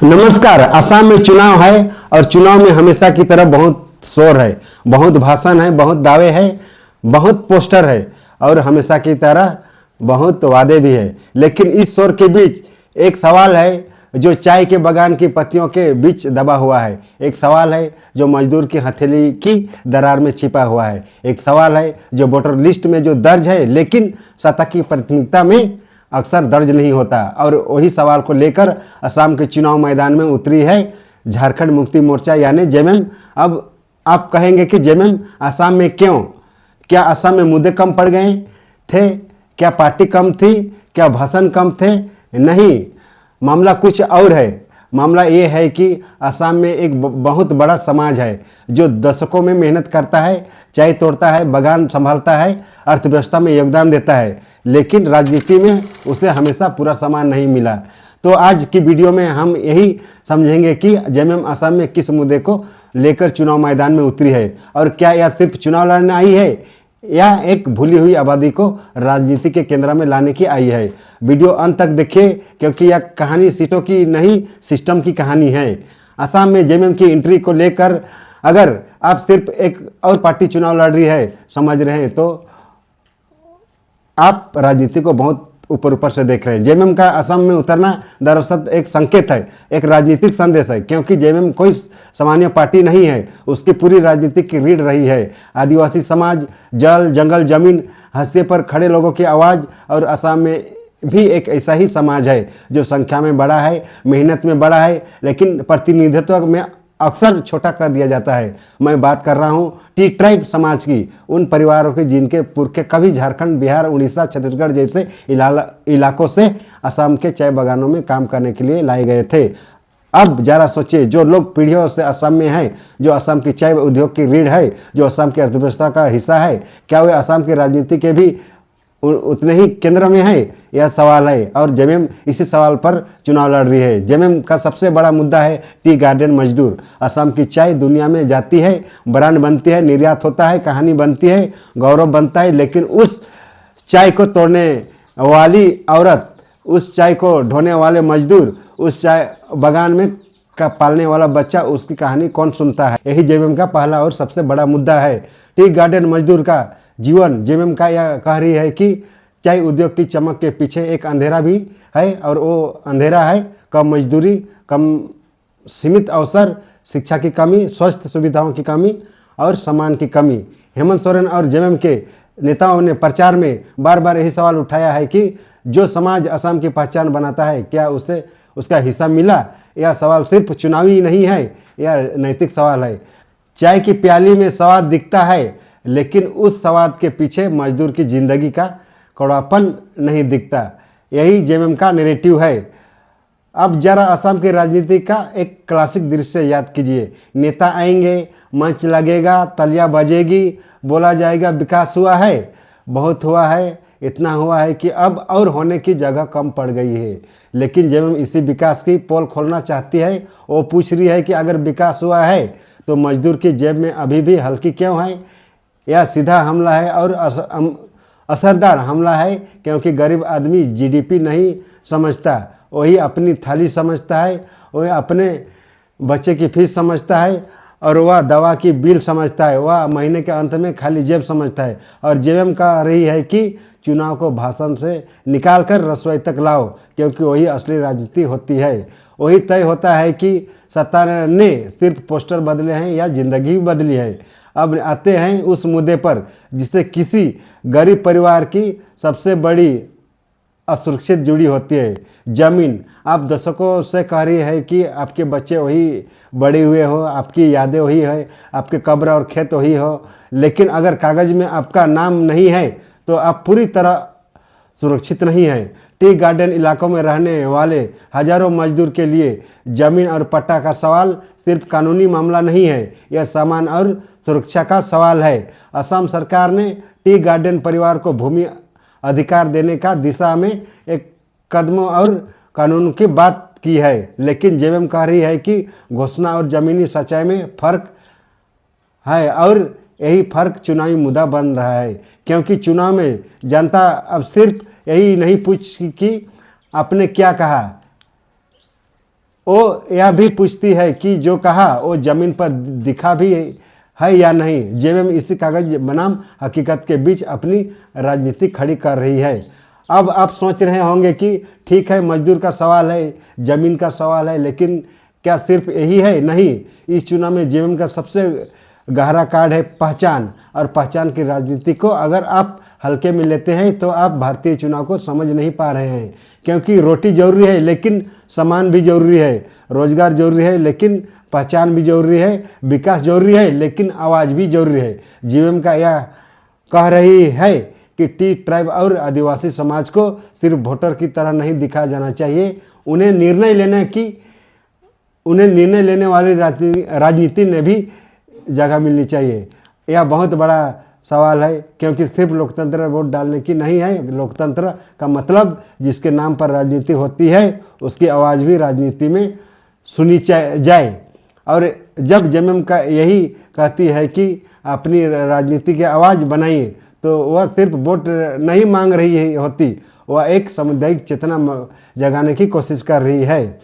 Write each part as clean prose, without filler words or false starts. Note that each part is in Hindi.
नमस्कार। असम में चुनाव है और चुनाव में हमेशा की तरह बहुत शोर है, बहुत भाषण है, बहुत दावे है, बहुत पोस्टर है और हमेशा की तरह बहुत वादे भी है। लेकिन इस शोर के बीच एक सवाल है जो चाय के बागान की पत्तियों के बीच दबा हुआ है। एक सवाल है जो मजदूर की हथेली की दरार में छिपा हुआ है। एक सवाल है जो वोटर लिस्ट में जो दर्ज है लेकिन सत्ता की प्राथमिकता में अक्सर दर्ज नहीं होता। और वही सवाल को लेकर असम के चुनाव मैदान में उतरी है झारखंड मुक्ति मोर्चा यानी जेएमएम। अब आप कहेंगे कि जेएमएम असम में क्यों? क्या असम में मुद्दे कम पड़ गए थे? क्या पार्टी कम थी? क्या भाषण कम थे? नहीं, मामला कुछ और है। मामला ये है कि असम में एक बहुत बड़ा समाज है जो दशकों में मेहनत करता है, चाय तोड़ता है, बागान संभालता है, अर्थव्यवस्था में योगदान देता है, लेकिन राजनीति में उसे हमेशा पूरा सम्मान नहीं मिला। तो आज की वीडियो में हम यही समझेंगे कि जेएमएम असम में किस मुद्दे को लेकर चुनाव मैदान में उतरी है और क्या यह सिर्फ चुनाव लड़ने आई है या एक भूली हुई आबादी को राजनीति के केंद्र में लाने की आई है। वीडियो अंत तक देखिए क्योंकि यह कहानी सीटों की नहीं, सिस्टम की कहानी है। असम में जेएमएम की एंट्री को लेकर अगर आप सिर्फ एक और पार्टी चुनाव लड़ रही है समझ रहे हैं तो आप राजनीति को बहुत ऊपर ऊपर से देख रहे हैं। जेएमएम का असम में उतरना दरअसल एक संकेत है, एक राजनीतिक संदेश है, क्योंकि जेएमएम कोई सामान्य पार्टी नहीं है। उसकी पूरी राजनीति की रीढ़ रही है आदिवासी समाज, जल जंगल जमीन, हाशिए पर खड़े लोगों की आवाज़। और असम में भी एक ऐसा ही समाज है जो संख्या में बड़ा है, मेहनत में बड़ा है, लेकिन प्रतिनिधित्व में अक्सर छोटा कर दिया जाता है। मैं बात कर रहा हूँ टी ट्राइब समाज की, उन परिवारों के जिनके पुरखे कभी झारखंड, बिहार, उड़ीसा, छत्तीसगढ़ जैसे इलाकों से असम के चाय बागानों में काम करने के लिए लाए गए थे। अब जरा सोचिए, जो लोग पीढ़ियों से असम में हैं, जो असम की चाय उद्योग की रीढ़ है, जो असम की अर्थव्यवस्था का हिस्सा है, क्या वे असम की राजनीति के भी उतने ही केंद्र में है? यह सवाल है और जेएमएम इसी सवाल पर चुनाव लड़ रही है। जेएमएम का सबसे बड़ा मुद्दा है टी गार्डन मजदूर। असम की चाय दुनिया में जाती है, ब्रांड बनती है, निर्यात होता है, कहानी बनती है, गौरव बनता है, लेकिन उस चाय को तोड़ने वाली औरत, उस चाय को ढोने वाले मजदूर, उस चाय बागान में का पालने वाला बच्चा, उसकी कहानी कौन सुनता है? यही जेएमएम का पहला और सबसे बड़ा मुद्दा है। टी गार्डन मजदूर का जीवन, जेएमएम का यह कह रही है कि चाय उद्योग की चमक के पीछे एक अंधेरा भी है और वो अंधेरा है कम मजदूरी, कम सीमित अवसर, शिक्षा की कमी, स्वास्थ्य सुविधाओं की कमी और सम्मान की कमी। हेमंत सोरेन और जेएमएम के नेताओं ने प्रचार में बार बार यही सवाल उठाया है कि जो समाज असम की पहचान बनाता है क्या उसे उसका हिस्सा मिला? यह सवाल सिर्फ चुनावी नहीं है, यह नैतिक सवाल है। चाय की प्याली में स्वाद दिखता है लेकिन उस स्वाद के पीछे मजदूर की जिंदगी का कड़वापन नहीं दिखता। यही जेएमएम का नैरेटिव है। अब जरा असम की राजनीति का एक क्लासिक दृश्य याद कीजिए। नेता आएंगे, मंच लगेगा, तालियां बजेगी, बोला जाएगा विकास हुआ है, बहुत हुआ है, इतना हुआ है कि अब और होने की जगह कम पड़ गई है। लेकिन जेएमएम इसी विकास की पोल खोलना चाहती है। वो पूछ रही है कि अगर विकास हुआ है तो मजदूर की जेब में अभी भी हल्की क्यों है? यह सीधा हमला है और असरदार हमला है, क्योंकि गरीब आदमी जीडीपी नहीं समझता, वही अपनी थाली समझता है, वही अपने बच्चे की फीस समझता है और वह दवा की बिल समझता है, वह महीने के अंत में खाली जेब समझता है। और जेएमएम कह रही है कि चुनाव को भाषण से निकाल कर रसोई तक लाओ, क्योंकि वही असली राजनीति होती है। वही तय होता है कि सत्ता ने सिर्फ पोस्टर बदले हैं या जिंदगी भी बदली है। अब आते हैं उस मुद्दे पर जिससे किसी गरीब परिवार की सबसे बड़ी असुरक्षित जुड़ी होती है, जमीन। आप दशकों से कह रही है कि आपके बच्चे वही बड़े हुए हो, आपकी यादें वही है, आपके कब्र और खेत वही हो, लेकिन अगर कागज़ में आपका नाम नहीं है तो आप पूरी तरह सुरक्षित नहीं है। टी गार्डन इलाकों में रहने वाले हजारों मजदूर के लिए जमीन और पट्टा का सवाल सिर्फ कानूनी मामला नहीं है, यह सामान और सुरक्षा का सवाल है। असम सरकार ने टी गार्डन परिवार को भूमि अधिकार देने का दिशा में एक कदमों और कानून की बात की है, लेकिन जेएमएम कह रही है कि घोषणा और ज़मीनी सच्चाई में फ़र्क है और यही फ़र्क चुनावी मुद्दा बन रहा है, क्योंकि चुनाव में जनता अब सिर्फ यही नहीं पूछ कि आपने क्या कहा, वो यह भी पूछती है कि जो कहा वो जमीन पर दिखा भी है या नहीं। जेएमएम इसी कागज बनाम हकीकत के बीच अपनी राजनीति खड़ी कर रही है। अब आप सोच रहे होंगे कि ठीक है, मजदूर का सवाल है, जमीन का सवाल है, लेकिन क्या सिर्फ यही है? नहीं, इस चुनाव में जेएमएम का सबसे गहरा कार्ड है पहचान। और पहचान की राजनीति को अगर आप हल्के में लेते हैं तो आप भारतीय चुनाव को समझ नहीं पा रहे हैं। क्योंकि रोटी जरूरी है लेकिन सम्मान भी जरूरी है, रोजगार जरूरी है लेकिन पहचान भी जरूरी है, विकास जरूरी है लेकिन आवाज़ भी जरूरी है। जेएमएम का यह कह रही है कि टी ट्राइब और आदिवासी समाज को सिर्फ वोटर की तरह नहीं दिखाया जाना चाहिए, उन्हें निर्णय लेने वाली राजनीति में भी जगह मिलनी चाहिए। यह बहुत बड़ा सवाल है, क्योंकि सिर्फ लोकतंत्र वोट डालने की नहीं है। लोकतंत्र का मतलब जिसके नाम पर राजनीति होती है उसकी आवाज़ भी राजनीति में सुनी जाए। और जब जेएमएम का यही कहती है कि अपनी राजनीति की आवाज़ बनाइए, तो वह सिर्फ वोट नहीं मांग रही होती, वह एक सामुदायिक चेतना जगाने की कोशिश कर रही है।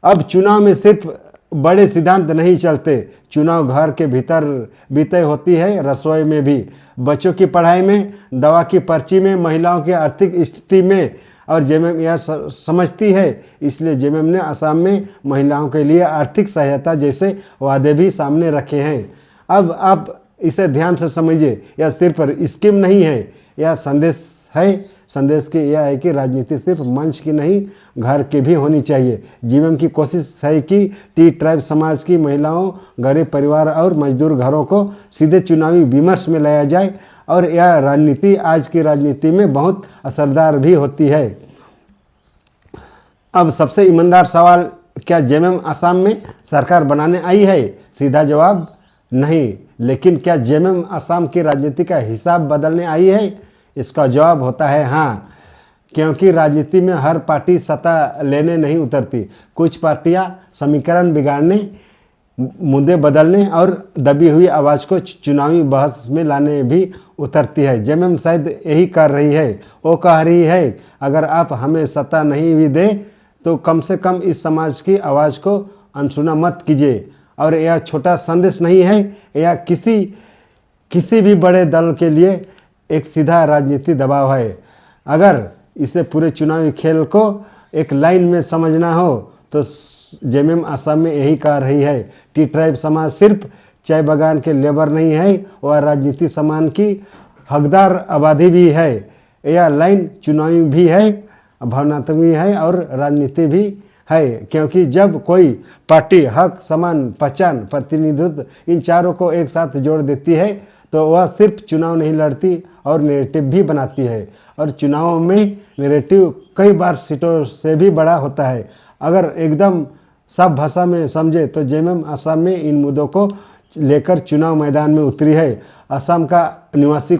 अब चुनाव में सिर्फ बड़े सिद्धांत नहीं चलते, चुनाव घर के भीतर बीते होती है, रसोई में भी, बच्चों की पढ़ाई में, दवा की पर्ची में, महिलाओं की आर्थिक स्थिति में। और जेएमएम यह समझती है, इसलिए जेएमएम ने असम में महिलाओं के लिए आर्थिक सहायता जैसे वादे भी सामने रखे हैं। अब आप इसे ध्यान से समझिए, यह सिर्फ स्कीम नहीं है, यह संदेश है। संदेश की यह है कि राजनीति सिर्फ मंच की नहीं, घर की भी होनी चाहिए। जेएमएम की कोशिश है कि टी ट्राइब समाज की महिलाओं, गरीब परिवार और मजदूर घरों को सीधे चुनावी विमर्श में लाया जाए, और यह राजनीति आज की राजनीति में बहुत असरदार भी होती है। अब सबसे ईमानदार सवाल, क्या जेएमएम असम में सरकार बनाने आई है? सीधा जवाब नहीं। लेकिन क्या जेएमएम असम की राजनीति का हिसाब बदलने आई है? इसका जवाब होता है हाँ, क्योंकि राजनीति में हर पार्टी सत्ता लेने नहीं उतरती। कुछ पार्टियां समीकरण बिगाड़ने, मुद्दे बदलने और दबी हुई आवाज़ को चुनावी बहस में लाने भी उतरती है। जेएमएम शायद यही कर रही है। वो कह रही है, अगर आप हमें सत्ता नहीं भी दें तो कम से कम इस समाज की आवाज़ को अनसुना मत कीजिए। और यह छोटा संदेश नहीं है, यह किसी भी बड़े दल के लिए एक सीधा राजनीति दबाव है। अगर इसे पूरे चुनावी खेल को एक लाइन में समझना हो तो जेएमएम असम में यही कह रही है। टी ट्राइब समाज सिर्फ चाय बागान के लेबर नहीं है, वह राजनीति सम्मान की हकदार आबादी भी है। यह लाइन चुनावी भी है, भावनात्मक भी है और राजनीति भी है, क्योंकि जब कोई पार्टी हक, सम्मान, पहचान, प्रतिनिधित्व इन चारों को एक साथ जोड़ देती है तो वह सिर्फ चुनाव नहीं लड़ती और नैरेटिव भी बनाती है। और चुनावों में नैरेटिव कई बार सीटों से भी बड़ा होता है। अगर एकदम सब भाषा में समझे तो जेएमएम असम में इन मुद्दों को लेकर चुनाव मैदान में उतरी है। असम का निवासी